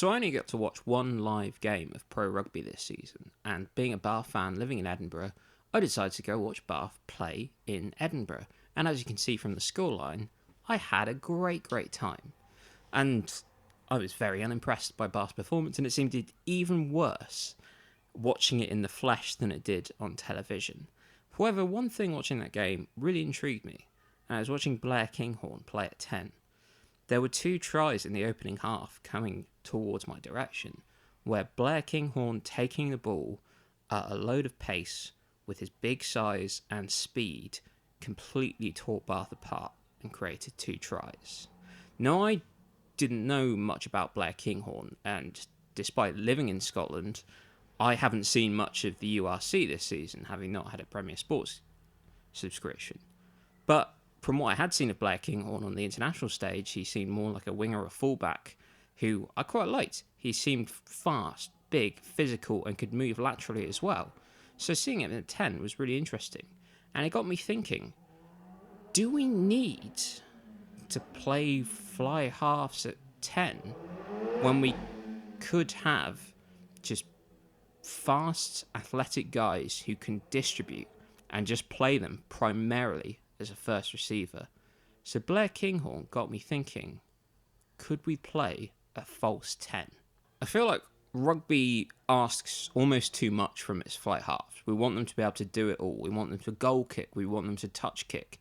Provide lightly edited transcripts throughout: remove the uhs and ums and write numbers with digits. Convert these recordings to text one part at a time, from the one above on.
So I only got to watch one live game of pro rugby this season, and being a Bath fan living in Edinburgh, I decided to go watch Bath play in Edinburgh. And as you can see from the scoreline, I had a great time. And I was very unimpressed by Bath's performance, and it seemed even worse watching it in the flesh than it did on television. However, one thing watching that game really intrigued me, and I was watching Blair Kinghorn play at 10. There were two tries in the opening half coming towards my direction, where Blair Kinghorn taking the ball at a load of pace with his big size and speed completely tore Bath apart and created two tries. Now, I didn't know much about Blair Kinghorn, and despite living in Scotland, I haven't seen much of the URC this season, having not had a Premier Sports subscription. But from what I had seen of Blair Kinghorn on the international stage, he seemed more like a winger or fullback, who I quite liked. He seemed fast, big, physical, and could move laterally as well. So seeing him at 10 was really interesting. And it got me thinking, do we need to play fly halves at 10 when we could have just fast, athletic guys who can distribute and just play them primarily as a first receiver? So Blair Kinghorn got me thinking, could we play a false 10? I feel like rugby asks almost too much from its flight halves. We want them to be able to do it all. We want them to goal kick. We want them to touch kick,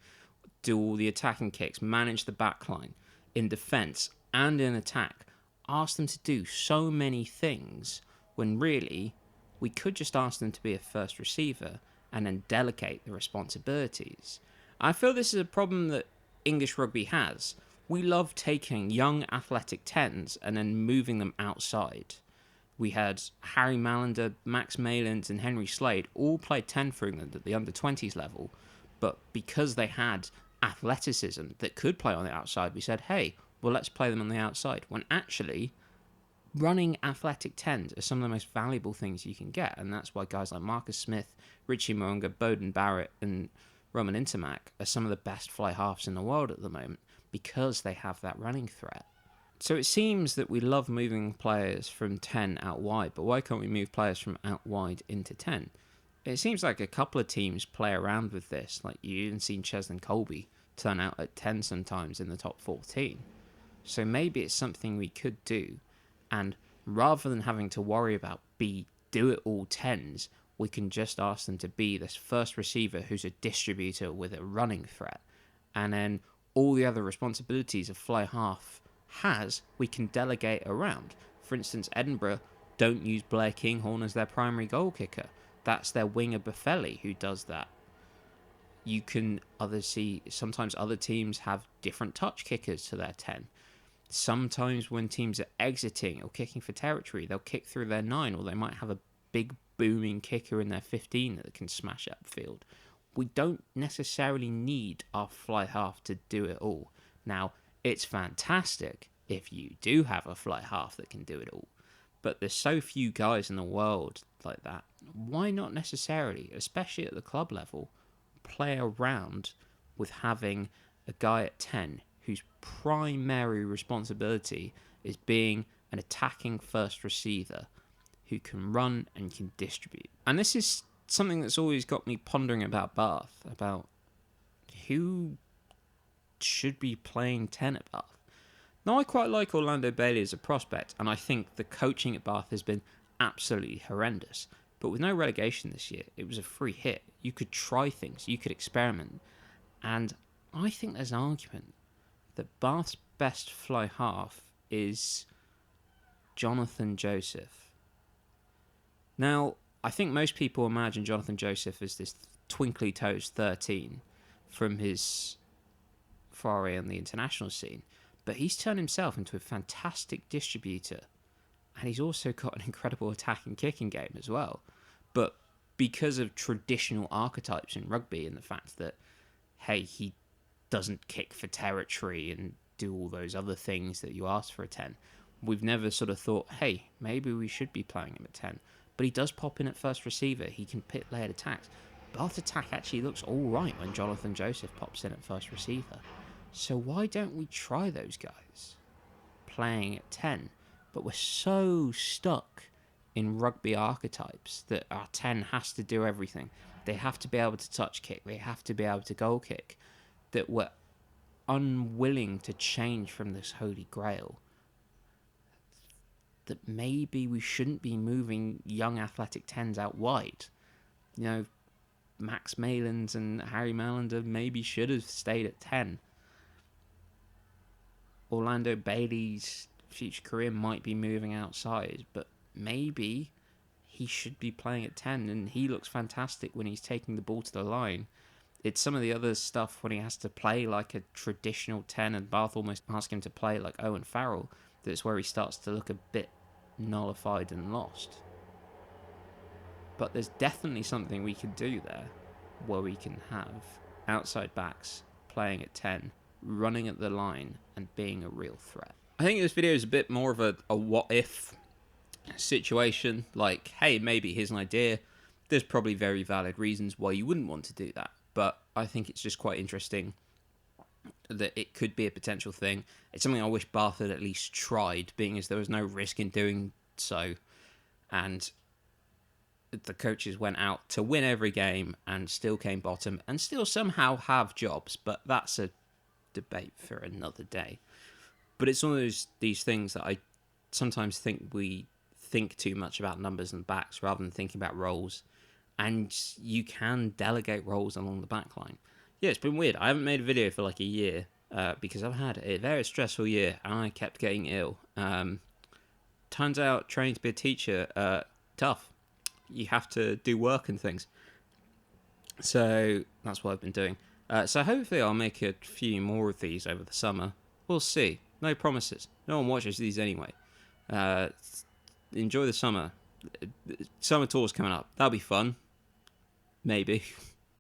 do all the attacking kicks, manage the backline in defence and in attack. Ask them to do so many things when really we could just ask them to be a first receiver and then delegate the responsibilities. I feel this is a problem that English rugby has. We love taking young athletic 10s and then moving them outside. We had Harry Mallender, Max Maylands and Henry Slade all played 10 for England at the under-20s level, but because they had athleticism that could play on the outside, we said, hey, well, let's play them on the outside, when actually running athletic 10s are some of the most valuable things you can get, and that's why guys like Marcus Smith, Richie Mo'unga, Bowden Barrett and Roman Intermac are some of the best fly halves in the world at the moment, because they have that running threat. So it seems that we love moving players from 10 out wide, but why can't we move players from out wide into 10? It seems like a couple of teams play around with this, like you even seen Cheslin Colby turn out at 10 sometimes in the top 14. So maybe it's something we could do, and rather than having to worry about do-it-all 10s, we can just ask them to be this first receiver who's a distributor with a running threat, and then all the other responsibilities a fly half has, we can delegate around. For instance, Edinburgh don't use Blair Kinghorn as their primary goal kicker. That's their winger Buffelli who does that. You can see sometimes other teams have different touch kickers to their 10. Sometimes when teams are exiting or kicking for territory, they'll kick through their 9, or they might have a big booming kicker in their 15 that can smash upfield. We don't necessarily need our fly half to do it all. Now, it's fantastic if you do have a fly half that can do it all, but there's so few guys in the world like that. Why not necessarily, especially at the club level, play around with having a guy at 10 whose primary responsibility is being an attacking first receiver who can run and can distribute? And this is something that's always got me pondering about Bath, about who should be playing 10 at Bath. Now, I quite like Orlando Bailey as a prospect, and I think the coaching at Bath has been absolutely horrendous. But with no relegation this year, it was a free hit. You could try things, you could experiment. And I think there's an argument that Bath's best fly half is Jonathan Joseph. Now, I think most people imagine Jonathan Joseph as this twinkly toes 13 from his foray on the international scene, but he's turned himself into a fantastic distributor, and he's also got an incredible attacking kicking game as well. But because of traditional archetypes in rugby and the fact that, hey, he doesn't kick for territory and do all those other things that you ask for a 10, we've never sort of thought, hey, maybe we should be playing him at 10. But he does pop in at first receiver. He can pit layered attacks. Bath's attack actually looks all right when Jonathan Joseph pops in at first receiver. So why don't we try those guys playing at 10? But we're so stuck in rugby archetypes that our 10 has to do everything. They have to be able to touch kick. They have to be able to goal kick. That we're unwilling to change from this holy grail. That maybe we shouldn't be moving young athletic 10s out wide. You know, Max Malins and Harry Melander maybe should have stayed at 10. Orlando Bailey's future career might be moving outside, but maybe he should be playing at 10, and he looks fantastic when he's taking the ball to the line. It's some of the other stuff when he has to play like a traditional 10 and Bath almost ask him to play like Owen Farrell, that's where he starts to look a bit nullified and lost. But there's definitely something we can do there, where we can have outside backs playing at 10, running at the line, and being a real threat. I think this video is a bit more of a what-if situation. Like, hey, maybe here's an idea. There's probably very valid reasons why you wouldn't want to do that. But I think it's just quite interesting that it could be a potential thing. It's something I wish Bath had at least tried, being as there was no risk in doing so. And the coaches went out to win every game and still came bottom and still somehow have jobs. But that's a debate for another day. But it's one of these things that I sometimes think we think too much about numbers and backs rather than thinking about roles. And you can delegate roles along the back line. Yeah, it's been weird. I haven't made a video for like a year because I've had a very stressful year and I kept getting ill. Turns out training to be a teacher, tough. You have to do work and things. So that's what I've been doing. So hopefully I'll make a few more of these over the summer. We'll see. No promises. No one watches these anyway. Enjoy the summer. Summer tour's coming up. That'll be fun. Maybe.